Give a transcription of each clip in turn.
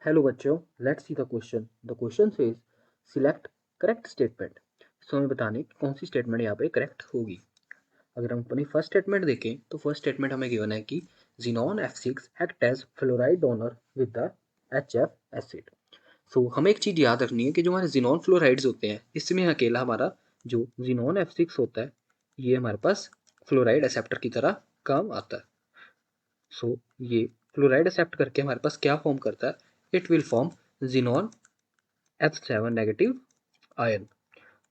Hello बच्चों, let's see the question. The question says select correct statement. So हमें बताने कि कौन सी स्टेटमेंट यहाँ पे करेक्ट होगी। अगर हम अपनी फर्स्ट स्टेटमेंट देखें तो फर्स्ट स्टेटमेंट हमें गिवन है कि Xenon F6 act as fluoride donor with the HF acid. So हमें एक चीज़ याद रखनी है कि जो हमारे जिनॉन फ्लोराइड्स होते हैं इसमें अकेला हमारा जो Xenon F6 होता है ये हमारे पास फ्लोराइड एक्सेप्टर की तरह काम आता है। सो ये फ्लोराइड एक्सेप्ट करके हमारे पास क्या फॉर्म करता है, it will form Xenon F7 negative ion,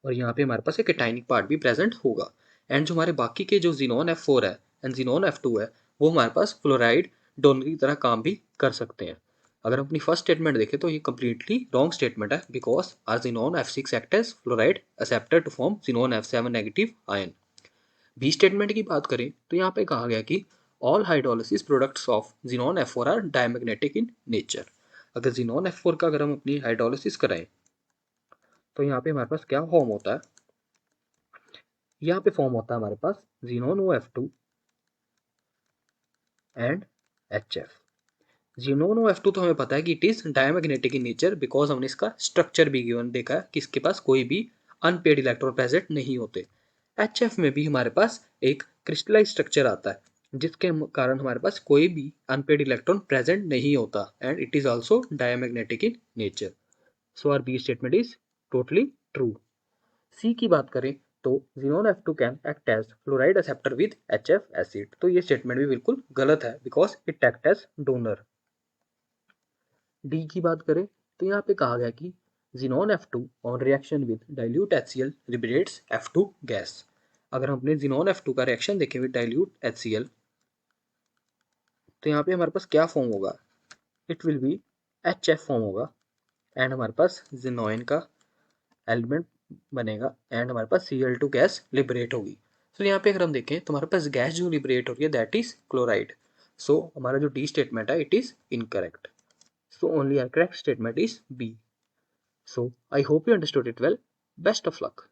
और यहाँ पे हमारे पास एक एटाइनिक पार्ट भी प्रेजेंट होगा। एंड जो हमारे बाकी के जो Xenon F4 है एंड Xenon F2 है वो हमारे पास फ्लोराइड डोनर की तरह काम भी कर सकते हैं। अगर हम अपनी फर्स्ट स्टेटमेंट देखें तो ये कम्प्लीटली रॉन्ग स्टेटमेंट है, because are Xenon F6 act as fluoride acceptor to form Xenon F7 negative ion. B statement की बात करें तो यहाँ पे कहा गया कि all hydrolysis products of Xenon F4 are diamagnetic in nature. अगर Xenon F4 का अगर हम अपनी हाइड्रोलिसिस कराएं तो यहाँ पे हमारे पास क्या फॉर्म होता है, यहाँ पे फॉर्म होता है हमारे पास Xenon OF2 and HF। Xenon OF2 तो हमें पता है कि it is diamagnetic in nature, because हमने इसका स्ट्रक्चर भी गिवन देखा है कि इसके पास कोई भी अनपेड इलेक्ट्रॉन प्रेजेंट नहीं होते। HF में भी हमारे पास एक क्रिस्टलाइज स्ट्रक्चर आता है जिसके कारण हमारे पास कोई भी अनपेड इलेक्ट्रॉन प्रेजेंट नहीं होता, and it is also diamagnetic in nature. So our B statement is totally true. C की बात करें तो Xenon F2 can act as fluoride acceptor with HF acid, तो ये स्टेटमेंट भी बिल्कुल गलत है because it act as donor. D की बात करें तो यहाँ पे कहा गया कि Xenon F2 on reaction with dilute HCl liberates F2 gas. अगर हम अपने Xenon F2 का रिएक्शन देखें विद डाइल्यूट HCl तो यहाँ पे हमारे पास क्या फॉर्म होगा, it will be HF form होगा, एंड हमारे पास जिनोइन का एलिमेंट बनेगा एंड हमारे पास Cl2 गैस लिबरेट होगी। तो यहाँ पे अगर हम देखें तो हमारे पास गैस जो लिबरेट हो रही है दैट इज क्लोराइड। सो हमारा जो डी स्टेटमेंट है it is incorrect. So only our correct statement is B. So I hope you understood it well. Best of luck.